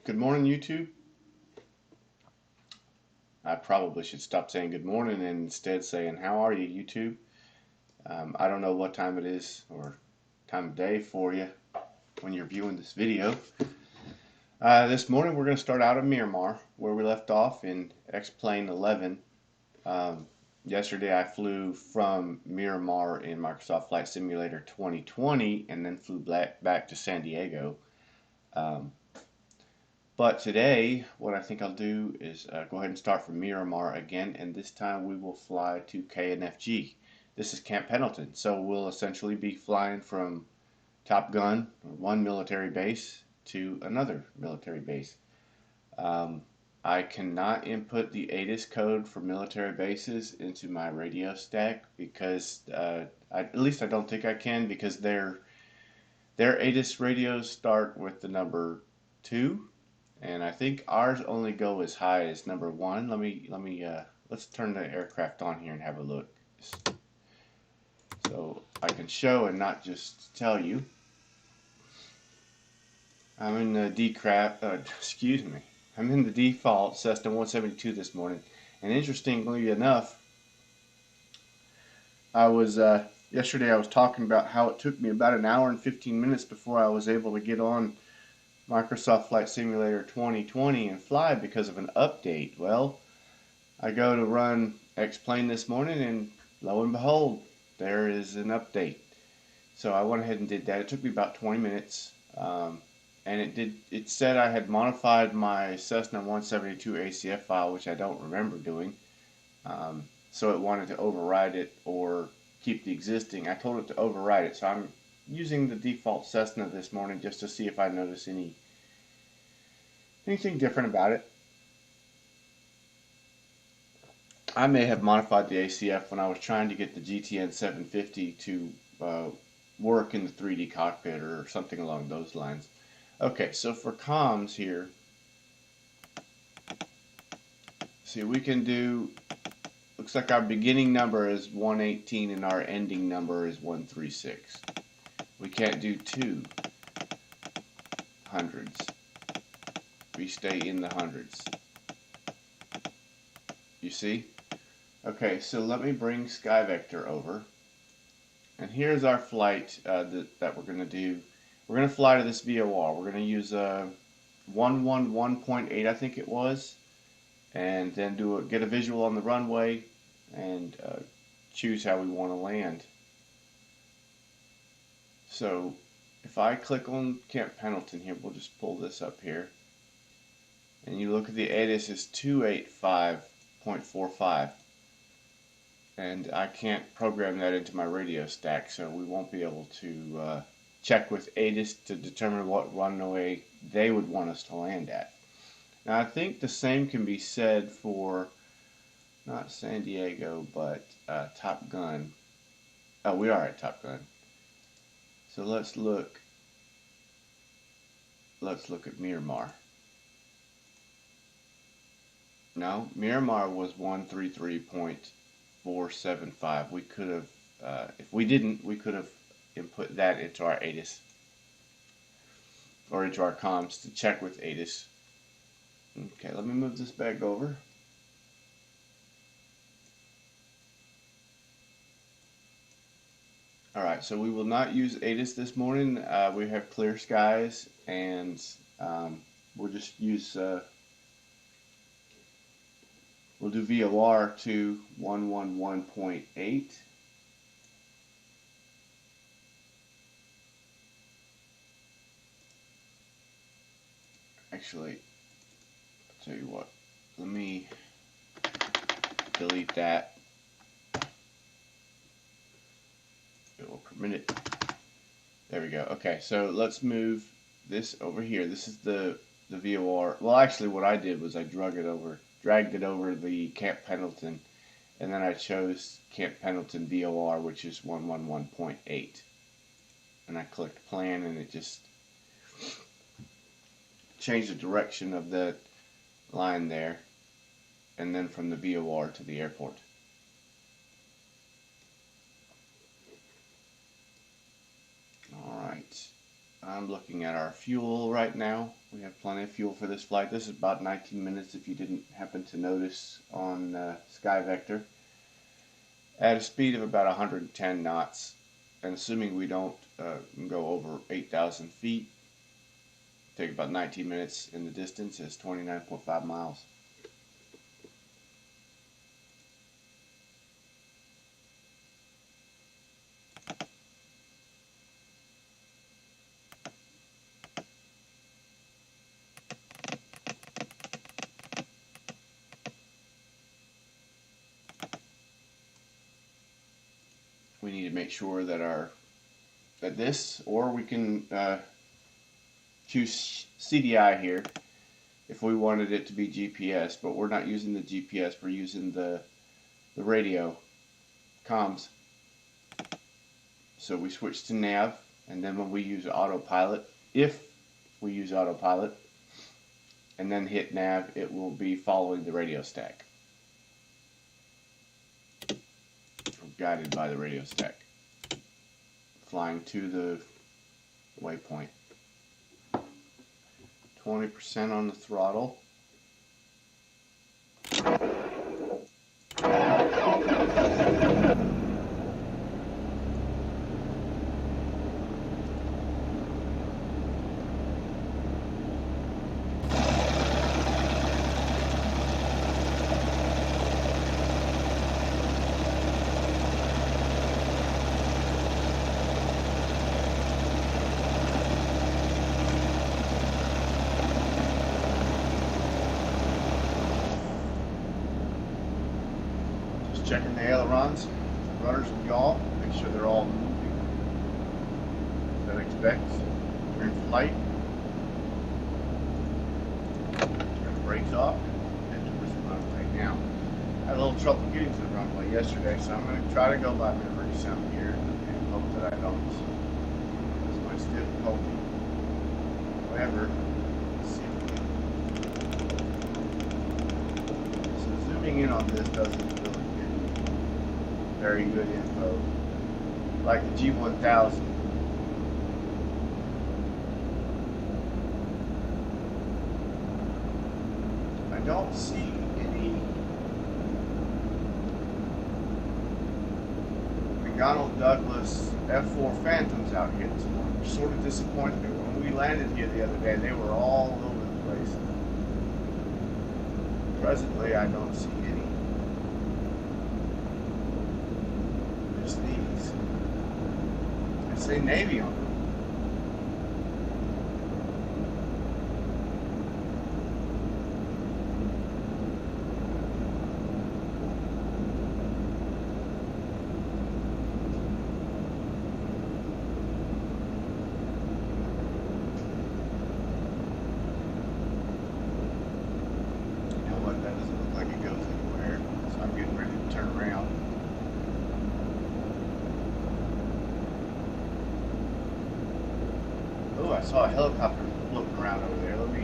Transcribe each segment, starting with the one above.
Good morning, YouTube. I probably should stop saying good morning and instead saying, how are you, YouTube? I don't know what time it is or time of day for you when you're viewing this video. This morning we're going to start out at Miramar, where we left off in X-Plane 11. Yesterday I flew from Miramar in Microsoft Flight Simulator 2020 and then flew back to San Diego. But today, what I think I'll do is go ahead and start from Miramar again, and this time we will fly to KNFG. This is Camp Pendleton, so we'll essentially be flying from Top Gun, one military base, to another military base. I cannot input the ATIS code for military bases into my radio stack because, at least I don't think I can, because their ATIS radios start with the number 2. And I think ours only go as high as number 1. Let's turn the aircraft on here and have a look, so I can show and not just tell you. I'm in the I'm in the default Cessna 172 this morning, and interestingly enough, yesterday I was talking about how it took me about an hour and 15 minutes before I was able to get on Microsoft Flight Simulator 2020 and fly because of an update. Well, I go to run X-Plane this morning, and lo and behold, there is an update. So I went ahead and did that. It took me about 20 minutes, and it said I had modified my Cessna 172 ACF file, which I don't remember doing. So it wanted to override it or keep the existing. I told it to override it, so I'm using the default Cessna this morning just to see if I notice anything different about it. I may have modified the ACF when I was trying to get the GTN 750 to work in the 3D cockpit or something along those lines. Okay, so for comms here, see, we can do, looks like our beginning number is 118 and our ending number is 136. We can't do 2 hundreds. We stay in the hundreds. You see? Okay, so let me bring SkyVector over. And here's our flight that we're going to do. We're going to fly to this VOR. We're going to use 111.8, I think it was. And then get a visual on the runway and choose how we want to land. So if I click on Camp Pendleton here, we'll just pull this up here, and you look at the ATIS is 285.45, and I can't program that into my radio stack, so we won't be able to check with ATIS to determine what runway they would want us to land at. Now I think the same can be said for not San Diego, but Top Gun. Oh, we are at Top Gun. So let's look at Miramar. No, Miramar was 133.475. We could have, if we didn't, we could have input that into our ATIS or into our comms to check with ATIS. Okay, let me move this back over. Alright, so we will not use ATIS this morning. We have clear skies, and we'll just use, we'll do VOR to 111.8. Actually, I'll tell you what, let me delete that. It will permit it. There we go. Okay, so let's move this over here. This is the VOR. Well, actually, what I did was I dragged it over the Camp Pendleton, and then I chose Camp Pendleton VOR, which is 111.8, and I clicked plan, and it just changed the direction of that line there, and then from the VOR to the airport. Alright, I'm looking at our fuel right now. We have plenty of fuel for this flight. This is about 19 minutes if you didn't happen to notice on SkyVector. At a speed of about 110 knots, and assuming we don't go over 8,000 feet, take about 19 minutes, and the distance is 29.5 miles. We need to make sure that this, or we can choose CDI here if we wanted it to be GPS, but we're not using the GPS, we're using the radio comms. So we switch to nav, and then when we use autopilot, if we use autopilot and then hit nav, it will be following the radio stack, guided by the radio stack, flying to the waypoint. 20% on the throttle. Checking the ailerons, rudders and yaw, make sure they're all moving as I'd expect. We're in flight. Turn the brakes off, head towards the runway now. I had a little trouble getting to the runway yesterday, so I'm going to try to go by memory some here and hope that I don't. That's my stiff hoping. However, let's see if we can. So zooming in on this doesn't very good info, like the G1000. I don't see any McDonnell Douglas F4 Phantoms out here this morning, which sort of disappointed me. When we landed here the other day, they were all over the place. Presently, I don't see any. These. I say Navy on them. You know what? That doesn't look like it goes anywhere. So I'm getting ready to turn around. Oh, I saw a helicopter floating around over there. Let me,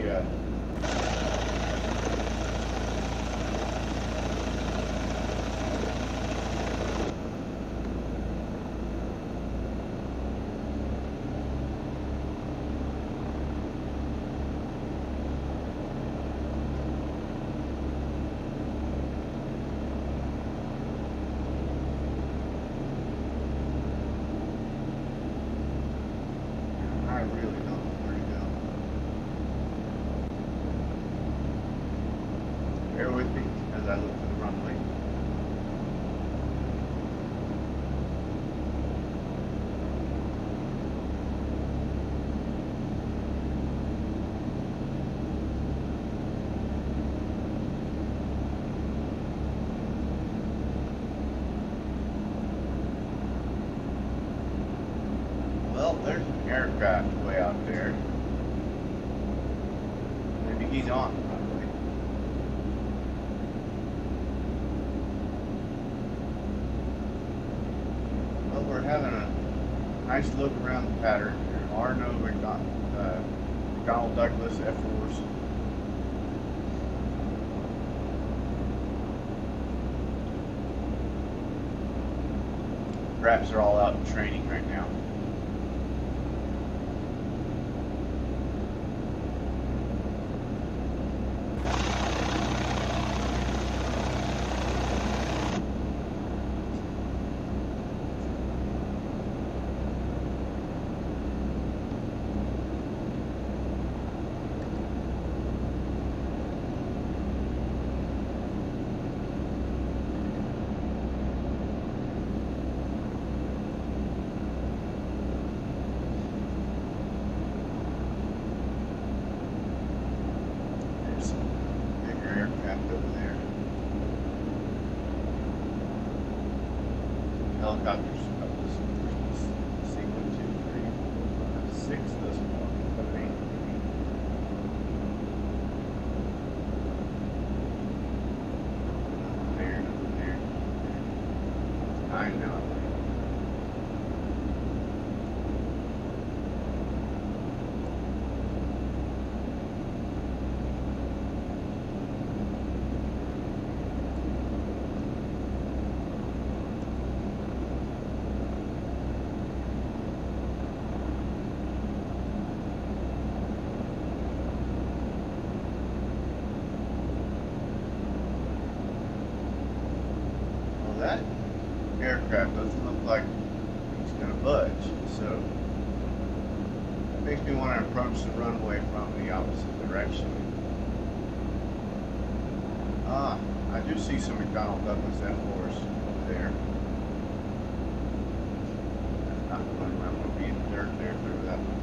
I really don't know where to go. Bear with me as I look for the runway. Well, there's an aircraft way out there. Maybe he's on the runway. Well, we're having a nice look around the pattern. There are no McDonnell Douglas F4s. Perhaps they're all out in training right now. helicopters. Let's see, 1, 2, 3, 4, 5, 6 thus far. 7, 8, 9. There, there, there. 9 now, I believe. That aircraft doesn't look like it's going to budge, so that makes me want to approach the runway from the opposite direction. I do see some McDonnell Douglas F4s over there. Not the one I'm going to be in the dirt there through that one.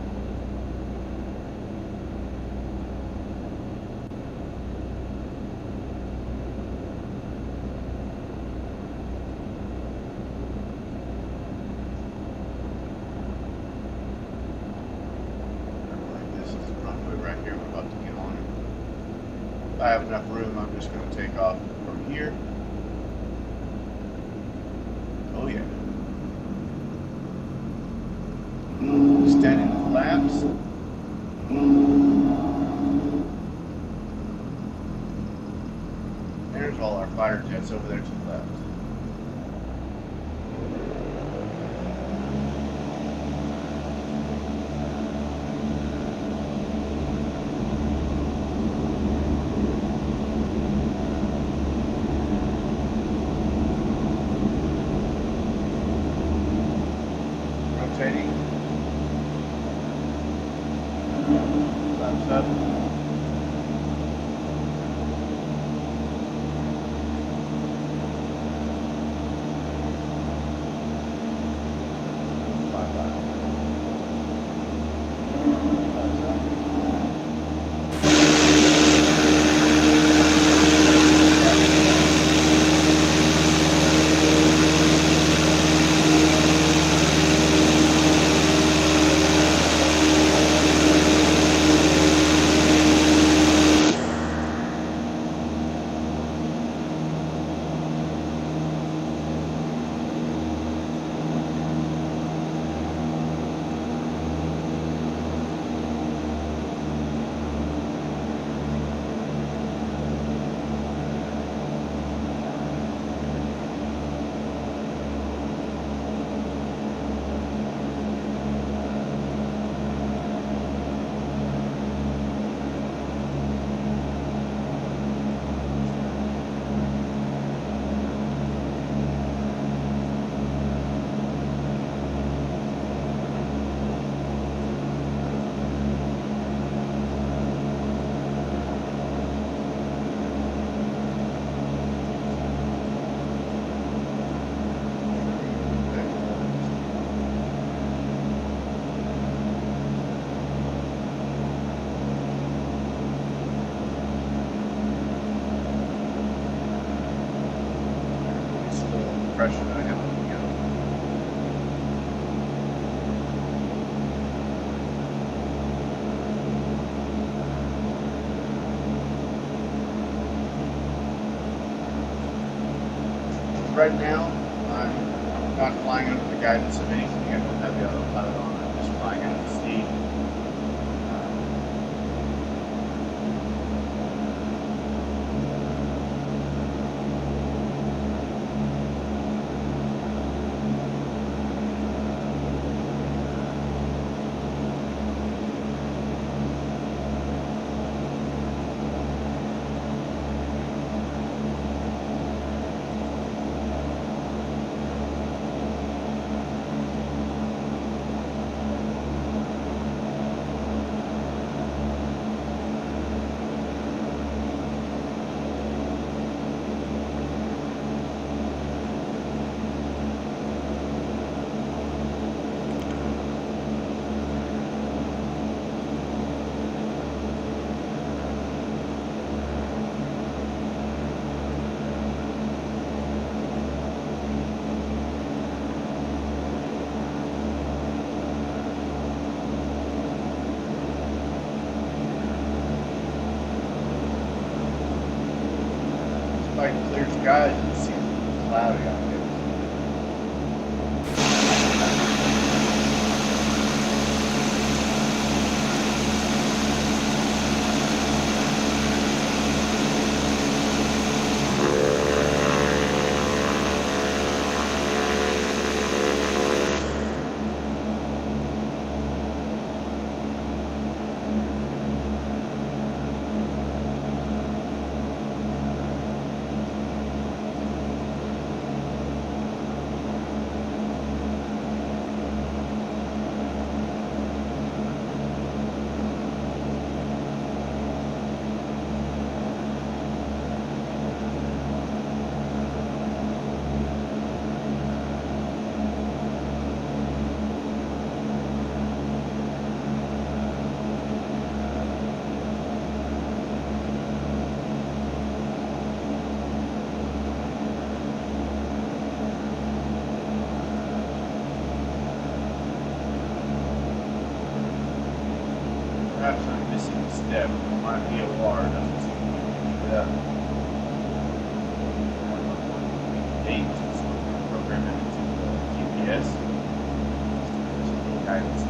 Right here, we're about to get on it. If I have enough room, I'm just going to take off from here. Oh yeah. Extending the flaps. There's all our fighter jets over there to the left. Rotating. Flaps up. Pressure that I have on the go. Right now, I'm not flying under the guidance of anything. I don't have the autopilot on. I'm just flying under the steam. got clear skies, it seems cloudy out there. Perhaps I'm missing a step. My VOR doesn't seem to keep it up. 8 is programming into GPS. Guidance.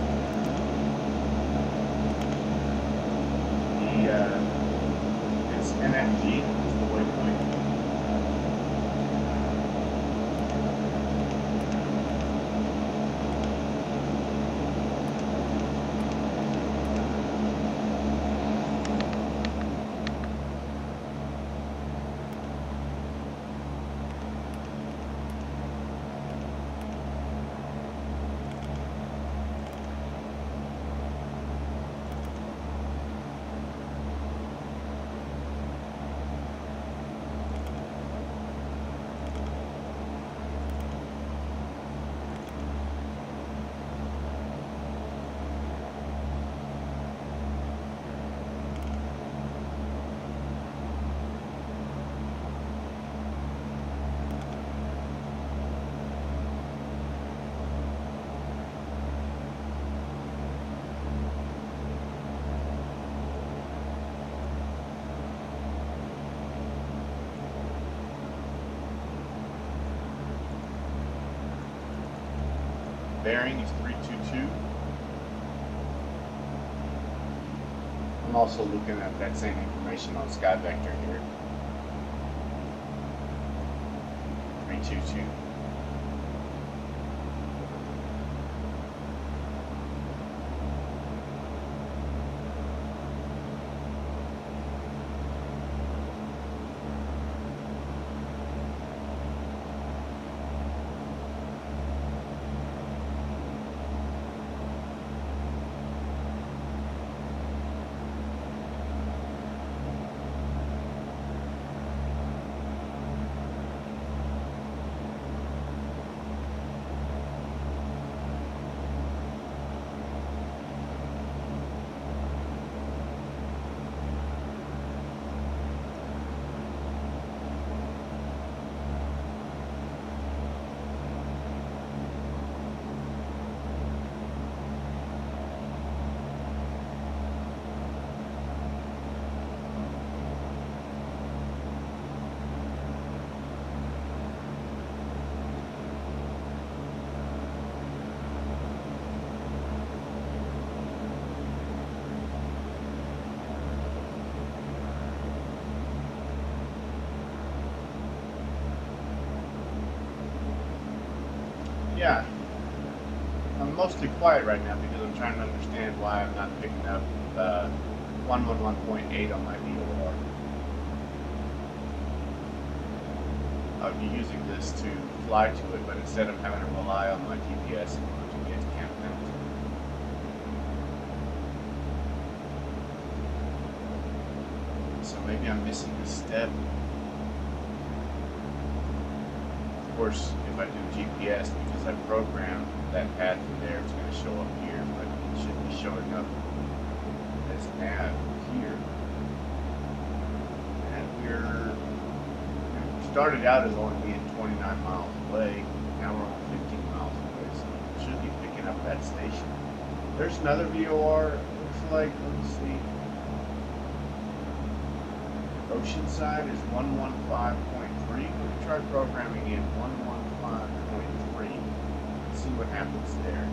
It's KNFG is the waypoint. Bearing is 322. I'm also looking at that same information on Sky Vector here. 322. Yeah, I'm mostly quiet right now because I'm trying to understand why I'm not picking up 111.8 on my VOR. I'd be using this to fly to it, but instead I'm having to rely on my GPS in order to get to Camp Pendleton. So maybe I'm missing a step. Of course, if I do GPS, because I programmed that path through there, it's going to show up here, but it should be showing up as nav here. And we started out as only being 29 miles away. Now we're only 15 miles away, so it should be picking up that station. There's another VOR. It looks like, let's see. Oceanside is 115.3. 115.3. We can try programming in 115.3 and see what happens there.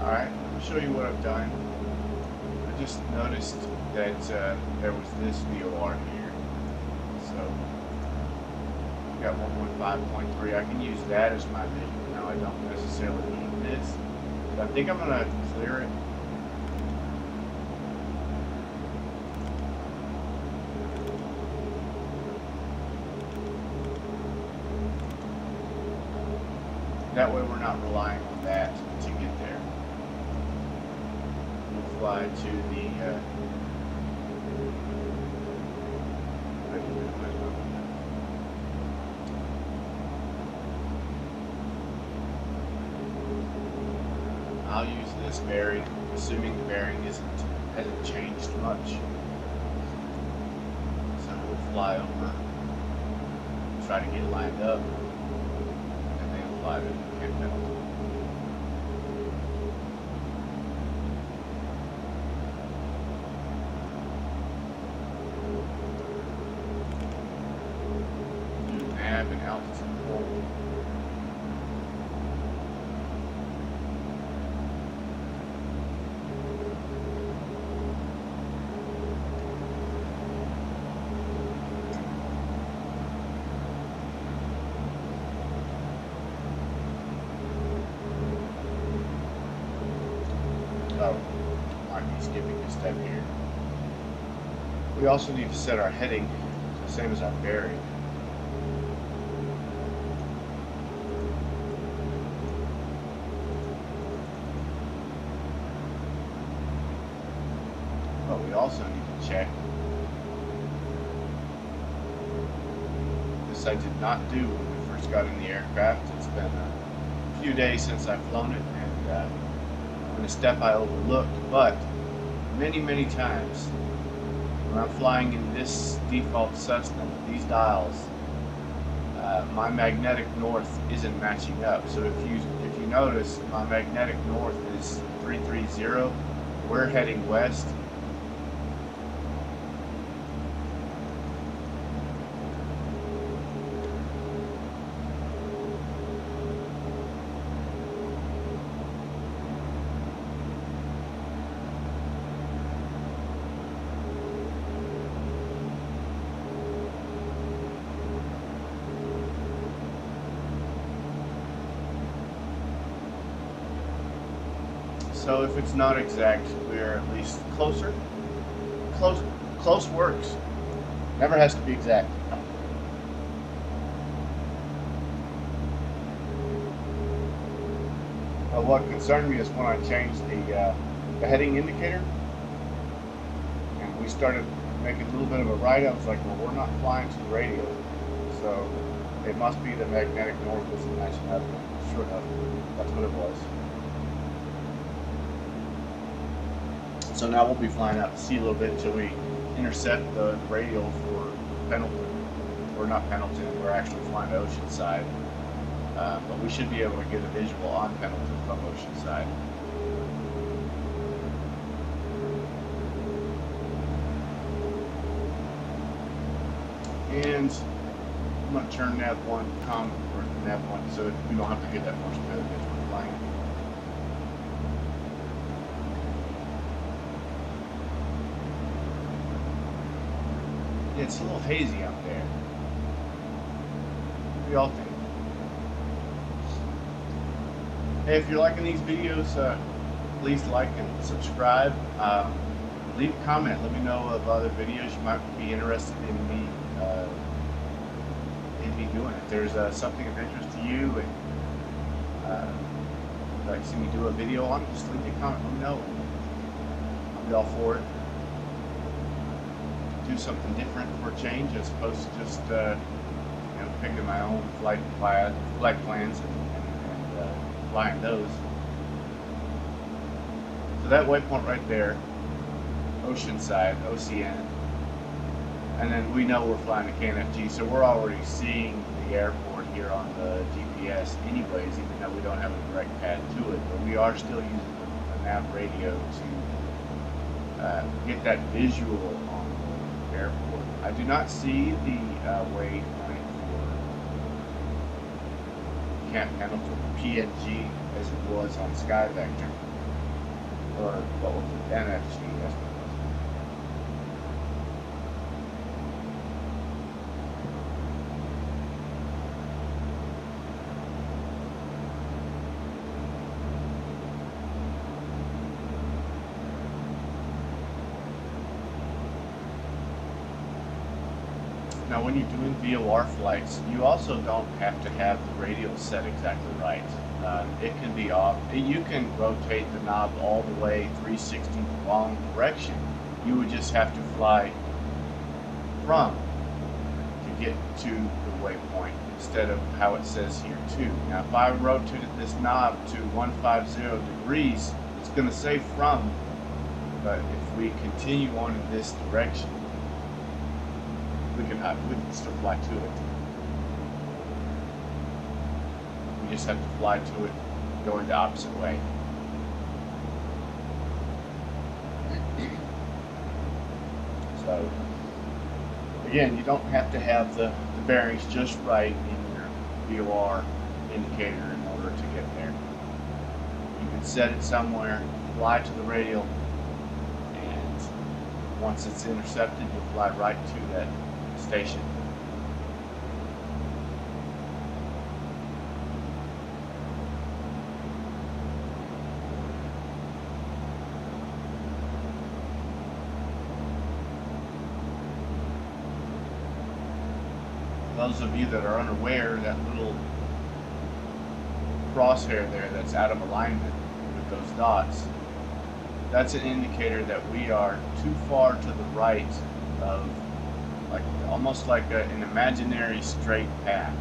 Alright, I'll show you what I've done. I just noticed that there was this VOR here. So, I've got 115.3. I can use that as my visual. Now, I don't necessarily need this, but I think I'm going to clear it. That way we're not relying on that to get there. We'll fly to the I'll use this bearing, assuming the bearing hasn't changed much. So we'll fly over, try to get lined up, and then fly to Camp Pendleton. Do nav and altitude hold. Oh, might be skipping a step here. We also need to set our heading, the same as our bearing. But we also need to check. This I did not do when we first got in the aircraft. It's been a few days since I've flown it, and a step I overlooked, but many times when I'm flying in this default Cessna with these dials, my magnetic north isn't matching up. So if you notice, my magnetic north is 330. We're heading west. So if it's not exact, we're at least closer. Close works. Never has to be exact. What concerned me is when I changed the heading indicator, and we started making a little bit of a right. I was like, well, we're not flying to the radio, so it must be the magnetic north isn't matching up. Sure enough, that's what it was. So now we'll be flying out to sea a little bit until we intercept the radial for Pendleton. Or not Pendleton, we're actually flying to Oceanside. But we should be able to get a visual on Pendleton from Oceanside. And I'm going to turn nav 1 comm or nav 1 so we don't have to get that much better as we're flying. It's a little hazy out there. What do y'all think? Hey, if you're liking these videos, please like and subscribe. Leave a comment. Let me know of other videos you might be interested in me doing. If there's something of interest to you and you'd like to see me do a video on it, just leave me a comment. Let me know. I'll be all for it. Do something different for a change as opposed to just picking my own flight plans and flying those. So that waypoint right there, Oceanside, OCN, and then we know we're flying to KNFG, so we're already seeing the airport here on the GPS anyways, even though we don't have a direct path to it, but we are still using the nav radio to get that visual on the airport. I do not see the waypoint for Camp Pendleton, PNG, as it was on SkyVector, or what was it, KNFG, that's what it was. Now when you're doing VOR flights, you also don't have to have the radio set exactly right. It can be off. You can rotate the knob all the way 360 the wrong direction. You would just have to fly from to get to the waypoint instead of how it says here to. Now if I rotated this knob to 150 degrees, it's going to say from, but if we continue on in this direction, we can still fly to it. We just have to fly to it going the opposite way. So again, you don't have to have the bearings just right in your VOR indicator in order to get there. You can set it somewhere, fly to the radial, and once it's intercepted, you'll fly right to that station. Those of you that are unaware, that little crosshair there that's out of alignment with those dots, that's an indicator that we are too far to the right of, like, almost like an imaginary straight path.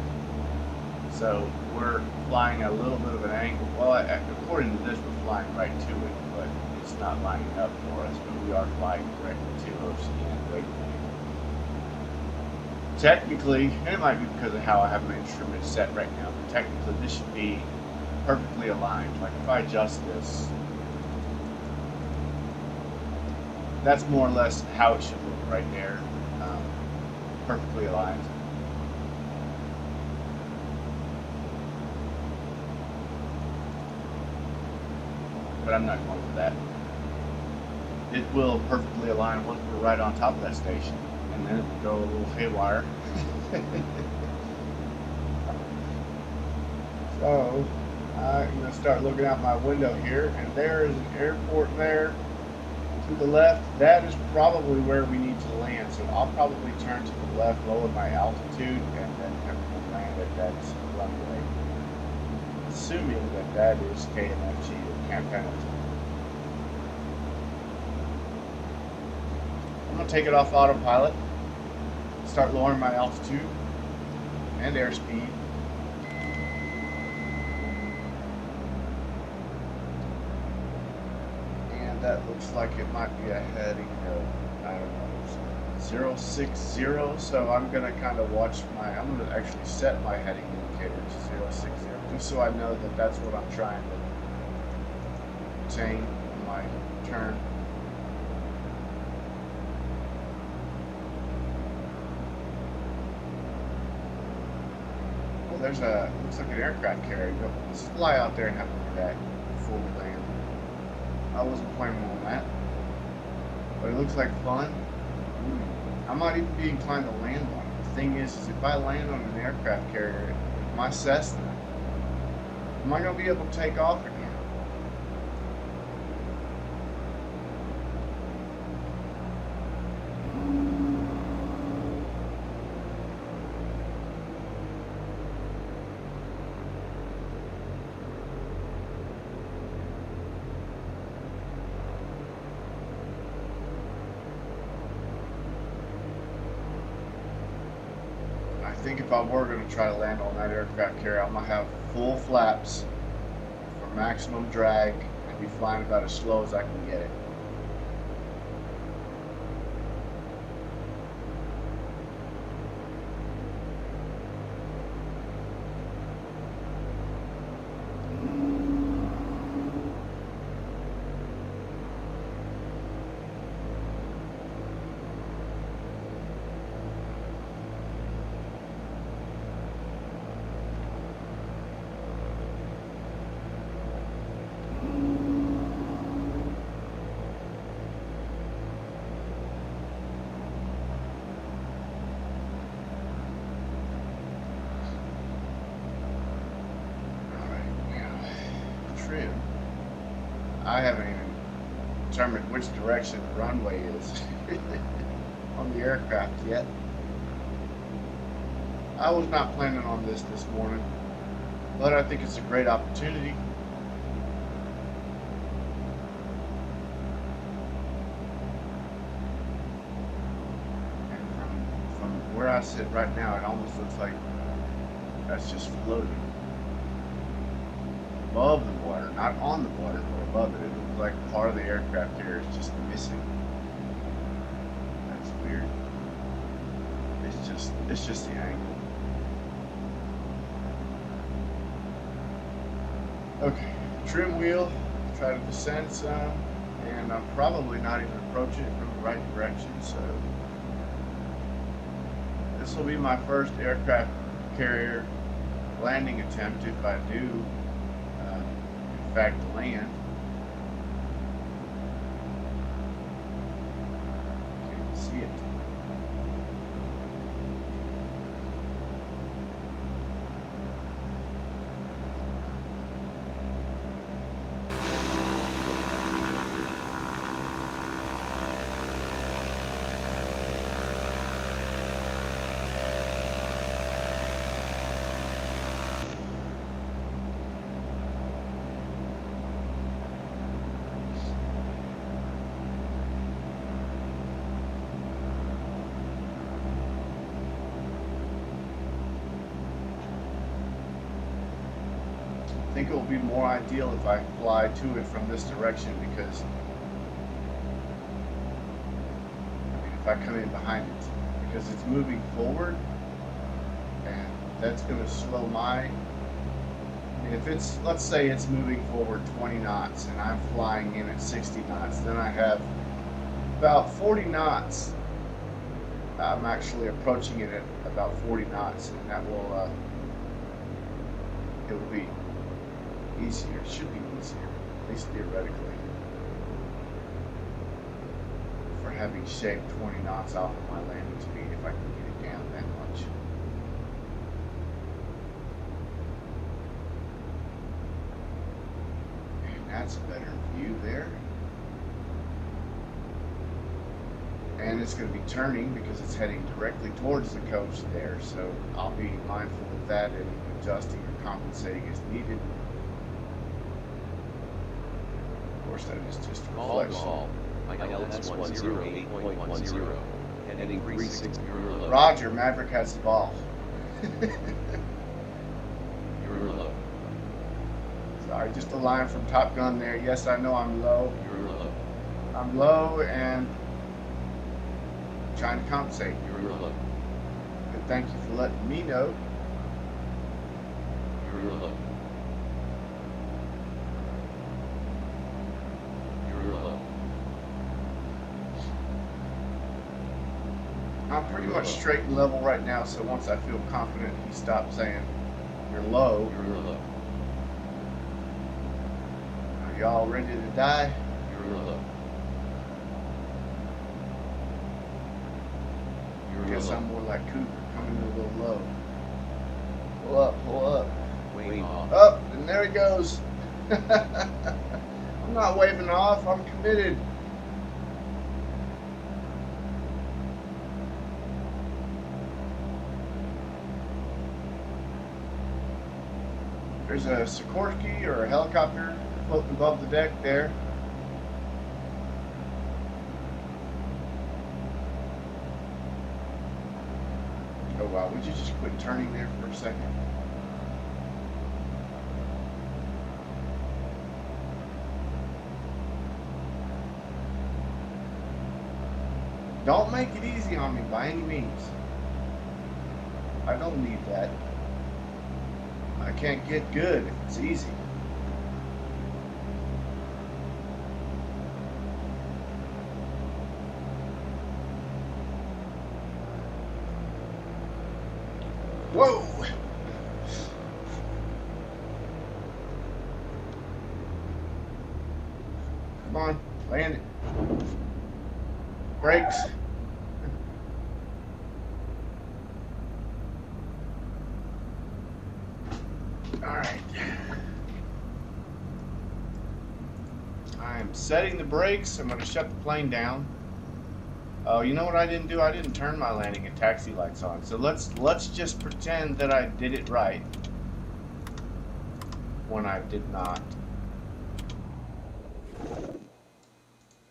So we're flying a little bit of an angle. Well, according to this, we're flying right to it, but it's not lining up for us. But we are flying directly to OCN waypoint. Technically, and it might be because of how I have my instrument set right now, but technically this should be perfectly aligned. Like if I adjust this, that's more or less how it should look right there. Perfectly aligned. But I'm not going for that. It will perfectly align once we're right on top of that station, and then it will go a little haywire. So I'm going to start looking out my window here, and there is an airport there to the left. That is probably where we need to land, so I'll probably turn to the left, lower my altitude, and then have to land at that runway, assuming that that is KNFG or Camp Pendleton. I'm going to take it off autopilot, start lowering my altitude and airspeed. That looks like it might be a heading of, I don't know, 060, so I'm going to kind of I'm going to actually set my heading indicator to 060, just so I know that that's what I'm trying to obtain on my turn. Well, looks like an aircraft carrier. Let's fly out there and have a look at that before we land. I wasn't planning on that, but it looks like fun. I might even be inclined to land on it. The thing is if I land on an aircraft carrier with my Cessna, am I going to be able to take off again? I think if I were going to try to land on that aircraft carrier, I'm going to have full flaps for maximum drag and be flying about as slow as I can get it. trim. I haven't even determined which direction the runway is on the aircraft yet. I was not planning on this morning, but I think it's a great opportunity. And from where I sit right now, it almost looks like that's just floating above the water, not on the water, but above it. It looks like part of the aircraft here is just missing. That's weird. It's just the angle. Okay, trim wheel, try to descend some, and I'm probably not even approaching it from the right direction, so this will be my first aircraft carrier landing attempt if I do, in fact, land. Can't see it. I think it will be more ideal if I fly to it from this direction, because if I come in behind it, because it's moving forward, and that's going to slow my, if it's, let's say it's moving forward 20 knots and I'm flying in at 60 knots, then I have about 40 knots. I'm actually approaching it at about 40 knots, and that will, it will be easier. It should be easier, at least theoretically, for having shaved 20 knots off of my landing speed, if I can get it down that much. And that's a better view there. And it's going to be turning because it's heading directly towards the coast there, so I'll be mindful of that and adjusting or compensating as needed. Of course, that is just a reflection. ILS 108.10, heading 360 low. Roger, Maverick has the ball. You're low. Sorry, just a line from Top Gun there. Yes, I know I'm low. You're low. I'm low and trying to compensate. You're low. But thank you for letting me know. You're low. You're low. I'm pretty much straight and level right now, so once I feel confident, he stops saying, "You're low." You're low. Are y'all ready to die? You're low. Guess I'm more like Cooper, coming in a little low. Pull up, pull up. Wave off. Up, and there he goes. I'm not waving off, I'm committed. There's a Sikorsky or a helicopter floating above the deck there. Oh wow, would you just quit turning there for a second? Don't make it easy on me by any means. I don't need that. I can't get good if it's easy. Whoa! Come on, land it. Brakes. All right. setting the brakes. I'm going to shut the plane down. Oh, you know what I didn't do? I didn't turn my landing and taxi lights on. So let's just pretend that I did it right when I did not.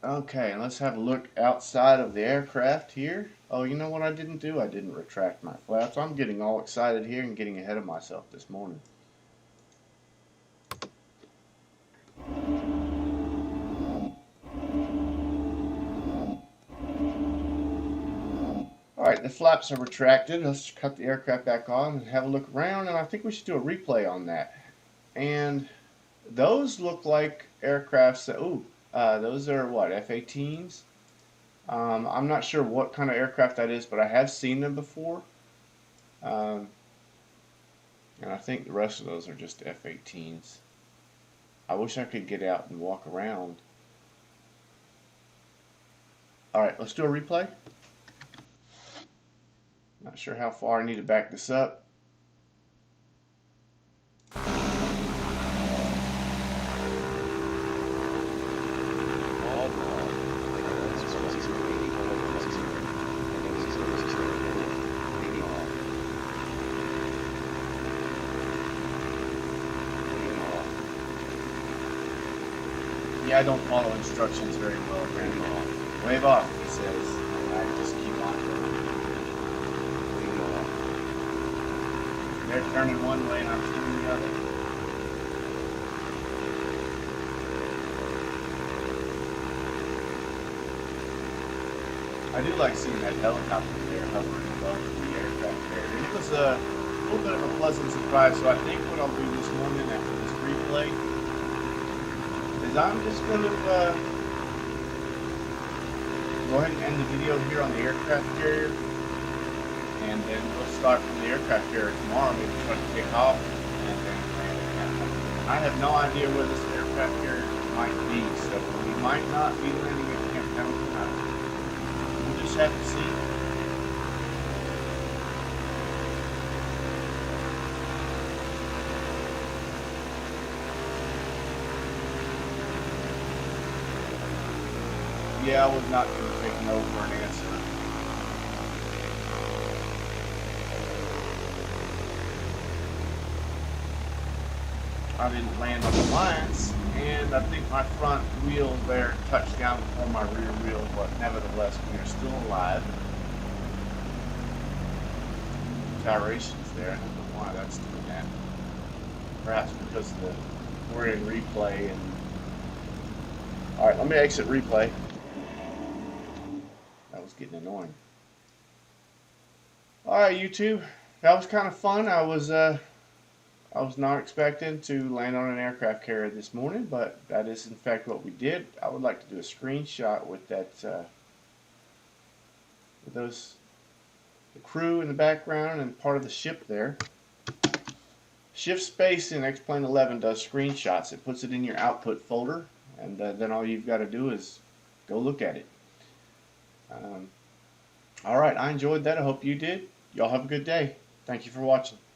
Okay, let's have a look outside of the aircraft here. Oh, you know what I didn't do? I didn't retract my flaps. I'm getting all excited here and getting ahead of myself this morning. Alright, the flaps are retracted. Let's cut the aircraft back on and have a look around, and I think we should do a replay on that. And those look like aircrafts that, those are what, F-18s? I'm not sure what kind of aircraft that is, but I have seen them before. And I think the rest of those are just F-18s. I wish I could get out and walk around. Alright, let's do a replay. Not sure how far I need to back this up. Yeah, I don't follow instructions very well, Grandma. Wave off, he says. And I just keep on going. They're turning one way and I'm turning the other. I do like seeing that helicopter there hovering above the aircraft there. And it was a little bit of a pleasant surprise, so I think what I'll do this morning after this replay is I'm just going to go ahead and end the video here on the aircraft carrier, and then we'll start from the aircraft carrier tomorrow, maybe try to take off, and then land at Camp Pendleton. I have no idea where this aircraft carrier might be, so we might not be landing at Camp Pendleton. We'll just have to see. Yeah, I was not going to take no for an answer. I didn't land on the lines, and I think my front wheel there touched down before my rear wheel, but nevertheless, we are still alive. Gyrations there. I don't know why that's doing that. Perhaps because we're in replay. And all right, let me exit replay. That was getting annoying. Alright, YouTube, that was kind of fun. I was not expecting to land on an aircraft carrier this morning, but that is in fact what we did. I would like to do a screenshot with that, with the crew in the background and part of the ship there. Shift space in X-Plane 11 does screenshots. It puts it in your output folder, and then all you've got to do is go look at it. Alright, I enjoyed that. I hope you did. Y'all have a good day. Thank you for watching.